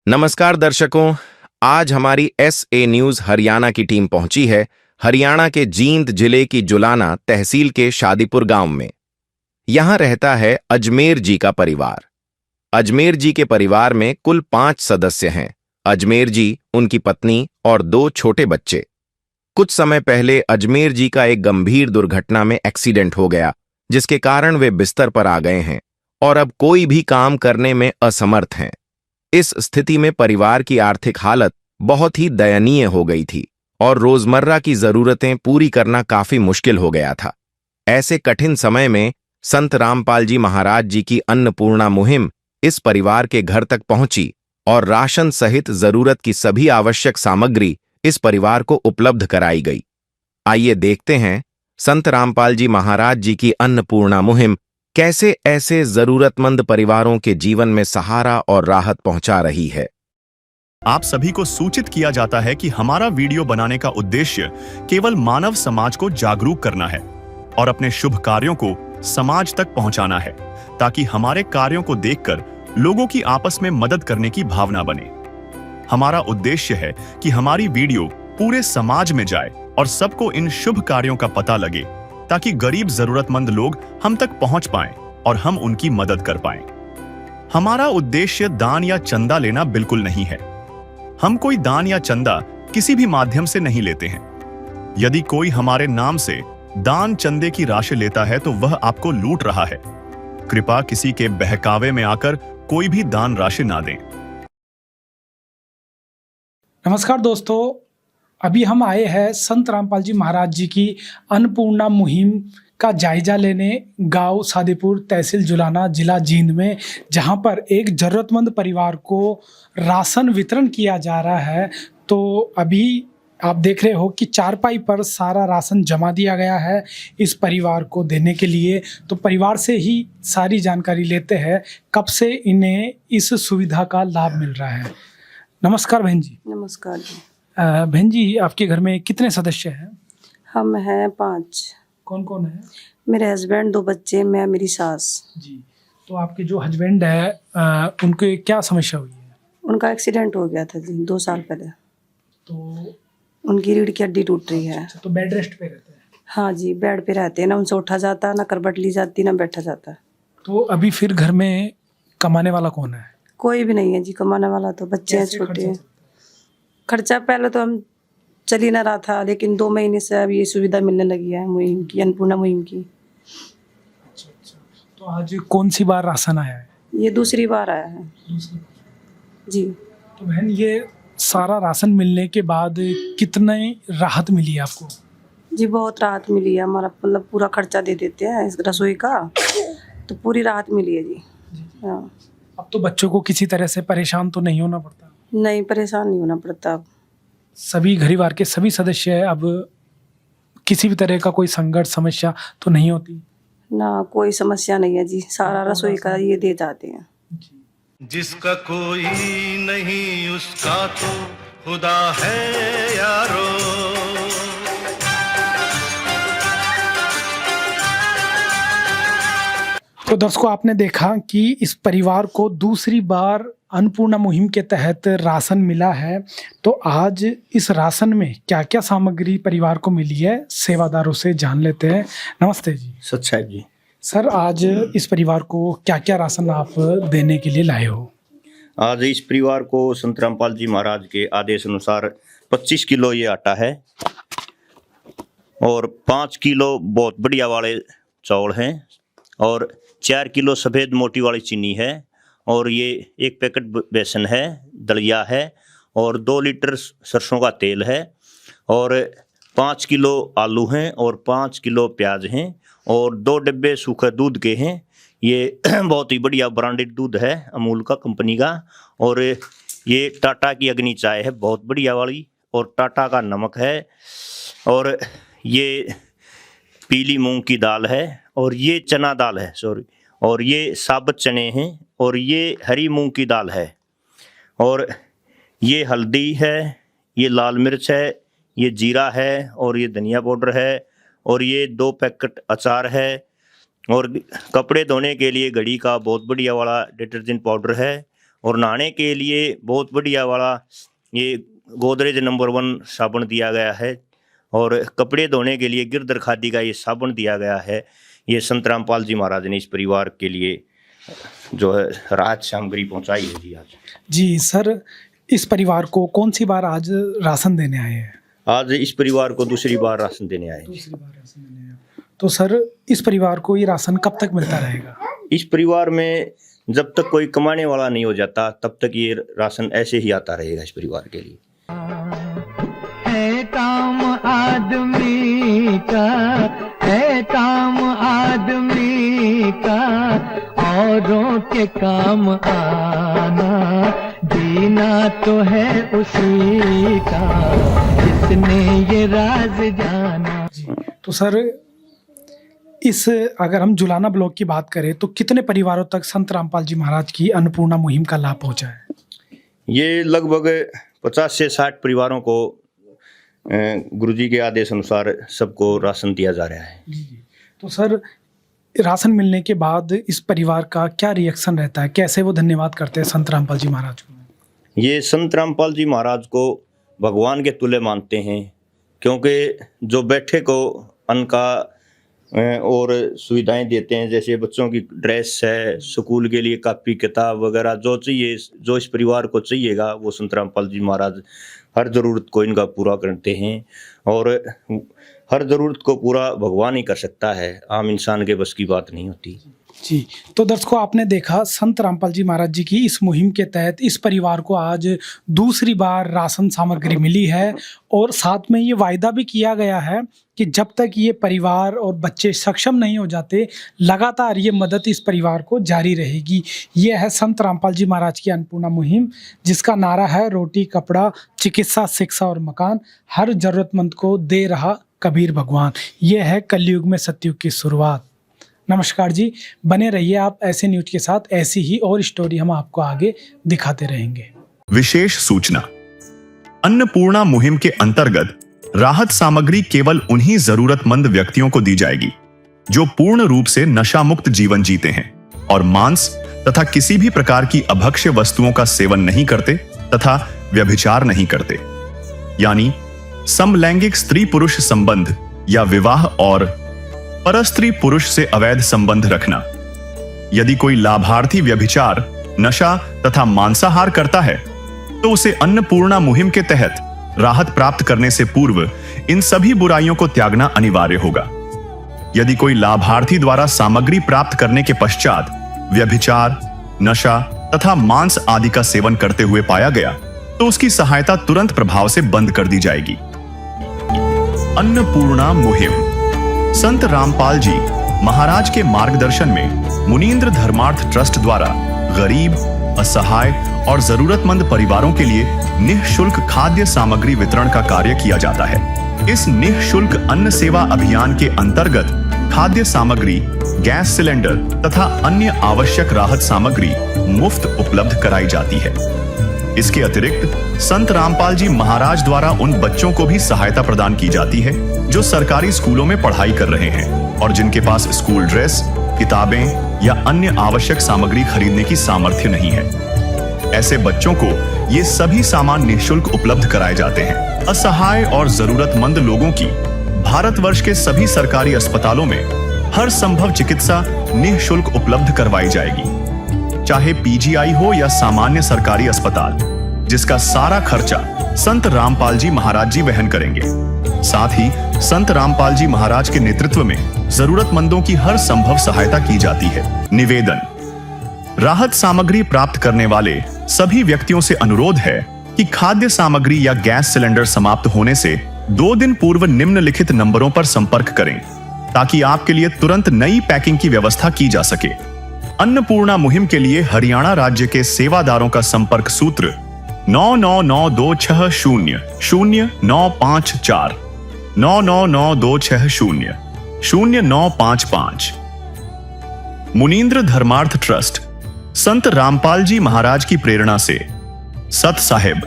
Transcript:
नमस्कार दर्शकों, आज हमारी एसए न्यूज हरियाणा की टीम पहुंची है हरियाणा के जींद जिले की जुलाना तहसील के शादीपुर गांव में। यहां रहता है अजमेर जी का परिवार। अजमेर जी के परिवार में कुल 5 सदस्य हैं। अजमेर जी, उनकी पत्नी और 2 छोटे बच्चे। कुछ समय पहले अजमेर जी का एक गंभीर दुर्घटना में एक्सीडेंट हो गया, जिसके कारण वे बिस्तर पर आ गए हैं और अब कोई भी काम करने में असमर्थ हैं। इस स्थिति में परिवार की आर्थिक हालत बहुत ही दयनीय हो गई थी और रोजमर्रा की जरूरतें पूरी करना काफी मुश्किल हो गया था। ऐसे कठिन समय में संत रामपाल जी महाराज जी की अन्नपूर्णा मुहिम इस परिवार के घर तक पहुंची और राशन सहित जरूरत की सभी आवश्यक सामग्री इस परिवार को उपलब्ध कराई गई। आइए देखते हैं संत रामपाल जी महाराज जी की अन्नपूर्णा मुहिम कैसे ऐसे जरूरतमंद परिवारों के जीवन में सहारा और राहत पहुंचा रही है। आप सभी को सूचित किया जाता है कि हमारा वीडियो बनाने का उद्देश्य केवल मानव समाज को जागरूक करना है और अपने शुभ कार्यों को समाज तक पहुंचाना है, ताकि हमारे कार्यों को देखकर लोगों की आपस में मदद करने की भावना बने। हमारा उद्देश्य है कि हमारी वीडियो पूरे समाज में जाए और सबको इन शुभ कार्यों का पता लगे, ताकि गरीब जरूरतमंद लोग हम तक पहुंच पाएं और हम उनकी मदद कर पाएं। हमारा उद्देश्य दान या चंदा लेना बिल्कुल नहीं है। हम कोई दान या चंदा किसी भी माध्यम से नहीं लेते हैं। यदि कोई हमारे नाम से दान चंदे की राशि लेता है तो वह आपको लूट रहा है। कृपया किसी के बहकावे में आकर कोई भी दान राशि ना दें। नमस्कार दोस्तों, अभी हम आए हैं संत रामपाल जी महाराज जी की अन्नपूर्णा मुहिम का जायजा लेने गांव शादीपुर तहसील जुलाना जिला जींद में, जहां पर एक ज़रूरतमंद परिवार को राशन वितरण किया जा रहा है। तो अभी आप देख रहे हो कि चारपाई पर सारा राशन जमा दिया गया है इस परिवार को देने के लिए। तो परिवार से ही सारी जानकारी लेते हैं कब से इन्हें इस सुविधा का लाभ मिल रहा है। नमस्कार बहन जी। नमस्कार जी। बहन जी, आपके घर में कितने सदस्य हैं? हम हैं 5। कौन कौन है? मेरे हस्बैंड, 2 बच्चे, मैं, मेरी सास जी। तो आपके जो हस्बैंड है उनके क्या समस्या हुई है? उनका एक्सीडेंट हो गया था जी 2 साल पहले। तो उनकी रीढ़ की हड्डी टूट रही है। तो बेड रेस्ट पे रहते हैं? हाँ जी, बेड पे रहते हैं ना, उनसे उठा जाता, ना करवट ली जाती, ना बैठा जाता। तो अभी फिर घर में कमाने वाला कौन है? कोई भी नहीं है जी कमाने वाला, तो बच्चे हैं छोटे। खर्चा पहले तो हम चल ही ना रहा था, लेकिन 2 महीने से अब ये सुविधा मिलने लगी है मुहिम की, अन्नपूर्णा मुहिम की। अच्छा। तो आज कौन सी बार राशन आया है? ये दूसरी बार आया है जी। तो बहन, ये सारा राशन मिलने के बाद कितने राहत मिली है आपको? जी बहुत राहत मिली है। हमारा मतलब पूरा खर्चा दे देते हैं इस रसोई का, तो पूरी राहत मिली है जी। हाँ। अब तो बच्चों को किसी तरह से परेशान तो नहीं होना पड़ता? नहीं, परेशान नहीं होना पड़ता। अब सभी परिवार के सभी सदस्य अब किसी भी तरह का कोई संघर्ष समस्या तो नहीं होती? ना, कोई समस्या नहीं है जी। सारा रसोई का ये दे जाते हैं। जिसका कोई नहीं उसका तो खुदा है यारो। तो दर्शकों, आपने देखा कि इस परिवार को दूसरी बार अन्नपूर्णा मुहिम के तहत राशन मिला है। तो आज इस राशन में क्या क्या सामग्री परिवार को मिली है, सेवादारों से जान लेते हैं। नमस्ते जी। सच्चाई जी। सर, आज इस परिवार को क्या क्या राशन आप देने के लिए लाए हो? आज इस परिवार को संत रामपाल जी महाराज के आदेश अनुसार 25 किलो ये आटा है और 5 किलो बहुत बढ़िया वाले चावल हैं और 4 किलो सफ़ेद मोटी वाली चीनी है और ये 1 पैकेट बेसन है, दलिया है और 2 लीटर सरसों का तेल है और 5 किलो आलू हैं और 5 किलो प्याज हैं और 2 डिब्बे सूखे दूध के हैं। ये बहुत ही बढ़िया ब्रांडेड दूध है, अमूल का कंपनी का। और ये टाटा की अग्नि चाय है, बहुत बढ़िया वाली, और टाटा का नमक है और ये पीली मूंग की दाल है और ये चना दाल है, सॉरी, और ये साबुत चने हैं और ये हरी मूंग की दाल है और ये हल्दी है, ये लाल मिर्च है, ये जीरा है और ये धनिया पाउडर है और ये 2 पैकेट अचार है और कपड़े धोने के लिए घड़ी का बहुत बढ़िया वाला डिटर्जेंट पाउडर है और नहाने के लिए बहुत बढ़िया वाला ये गोदरेज नंबर 1 साबुन दिया गया है, और कपड़े धोने के लिए गिरधर खादी का ये साबुन दिया गया है। ये संत रामपाल जी महाराज ने इस परिवार के लिए जो है राहत सामग्री पहुंचाई है जी। आज जी सर, इस परिवार को कौन सी बार आज राशन देने आए हैं? आज इस परिवार को दूसरी बार राशन देने आए हैं। दूसरी बार राशन देने आए। तो सर, इस परिवार को ये राशन कब तक मिलता रहेगा? इस परिवार में जब तक कोई कमाने वाला नहीं हो जाता तब तक ये राशन ऐसे ही आता रहेगा इस परिवार के लिए। है काम आदमी का, है काम आदमी का, औरों के काम आना, जीना तो है उसी का, जिसने ये राज जाना। तो सर, इस अगर हम जुलाना ब्लॉक की बात करें तो कितने परिवारों तक संत रामपाल जी महाराज की अन्नपूर्णा मुहिम का लाभ पहुंचा है? ये लगभग 50 से 60 परिवारों को गुरुजी के आदेश अनुसार सबको राशन दिया जा रहा है। तो सर, राशन मिलने के बाद इस परिवार का क्या रिएक्शन रहता है? कैसे वो धन्यवाद करते हैं संत रामपाल जी महाराज को? ये संत रामपाल जी महाराज को भगवान के तुल्य मानते हैं, क्योंकि जो बैठे को अन्न का और सुविधाएं देते हैं, जैसे बच्चों की ड्रेस है, स्कूल के लिए कापी किताब वगैरह जो चाहिए, जो इस परिवार को चाहिएगा, वो संत रामपाल जी महाराज हर ज़रूरत को इनका पूरा करते हैं। और हर ज़रूरत को पूरा भगवान ही कर सकता है, आम इंसान के बस की बात नहीं होती। जी, तो दर्शकों, आपने देखा संत रामपाल जी महाराज जी की इस मुहिम के तहत इस परिवार को आज दूसरी बार राशन सामग्री मिली है, और साथ में ये वायदा भी किया गया है कि जब तक ये परिवार और बच्चे सक्षम नहीं हो जाते, लगातार ये मदद इस परिवार को जारी रहेगी। ये है संत रामपाल जी महाराज की अन्नपूर्णा मुहिम, जिसका नारा है रोटी, कपड़ा, चिकित्सा, शिक्षा और मकान, हर जरूरतमंद को दे रहा कबीर भगवान। ये है कलयुग में सतयुग की शुरुआत। नमस्कार जी, बने रहिए आप ऐसे न्यूज के साथ। ऐसी ही और स्टोरी हम आपको आगे दिखाते रहेंगे। विशेष सूचना, अन्नपूर्णा मुहिम के अंतर्गत राहत सामग्री केवल उन्हीं जरूरतमंद व्यक्तियों को दी जाएगी जो पूर्ण रूप से नशा मुक्त जीवन जीते हैं और मांस तथा किसी भी प्रकार की अभक्ष्य वस्तुओं का सेवन नहीं करते तथा व्यभिचार नहीं करते, यानी समलैंगिक स्त्री पुरुष संबंध या विवाह और परस्त्री पुरुष से अवैध संबंध रखना। यदि कोई लाभार्थी व्यभिचार, नशा तथा मांसाहार करता है तो उसे अन्नपूर्णा मुहिम के तहत राहत प्राप्त करने से पूर्व इन सभी बुराइयों को त्यागना अनिवार्य होगा। यदि कोई लाभार्थी द्वारा सामग्री प्राप्त करने के पश्चात व्यभिचार, नशा तथा मांस आदि का सेवन करते हुए पाया गया तो उसकी सहायता तुरंत प्रभाव से बंद कर दी जाएगी। अन्नपूर्णा मुहिम संत रामपाल जी महाराज के मार्गदर्शन में मुनींद्र धर्मार्थ ट्रस्ट द्वारा गरीब, असहाय और जरूरतमंद परिवारों के लिए निःशुल्क खाद्य सामग्री वितरण का कार्य किया जाता है। इस निःशुल्क अन्न सेवा अभियान के अंतर्गत खाद्य सामग्री, गैस सिलेंडर तथा अन्य आवश्यक राहत सामग्री मुफ्त उपलब्ध कराई जाती है। इसके अतिरिक्त संत रामपाल जी महाराज द्वारा उन बच्चों को भी सहायता प्रदान की जाती है जो सरकारी स्कूलों में पढ़ाई कर रहे हैं और जिनके पास स्कूल ड्रेस, किताबें या अन्य आवश्यक सामग्री खरीदने की सामर्थ्य नहीं है। ऐसे बच्चों को ये सभी सामान निःशुल्क उपलब्ध कराए जाते हैं। असहाय और जरूरतमंद लोगों की भारतवर्ष के सभी सरकारी अस्पतालों में हर संभव चिकित्सा निःशुल्क उपलब्ध करवाई जाएगी, चाहे पीजीआई हो या सामान्य सरकारी अस्पताल, जिसका सारा खर्चा संत रामपाल जी महाराज जी वहन करेंगे। साथ ही संत रामपाल जी महाराज के नेतृत्व में जरूरतमंदों की हर संभव सहायता की जाती है। निवेदन, राहत सामग्री प्राप्त करने वाले सभी व्यक्तियों से अनुरोध है कि खाद्य सामग्री या गैस सिलेंडर समाप्त होने से 2 दिन पूर्व निम्नलिखित नंबरों पर संपर्क करें ताकि आपके लिए तुरंत नई पैकिंग की व्यवस्था की जा सके। अन्नपूर्णा मुहिम के लिए हरियाणा राज्य के सेवादारों का संपर्क सूत्र 9992600954 9992600955। मुनींद्र धर्मार्थ ट्रस्ट संत रामपाल जी महाराज की प्रेरणा से सत साहिब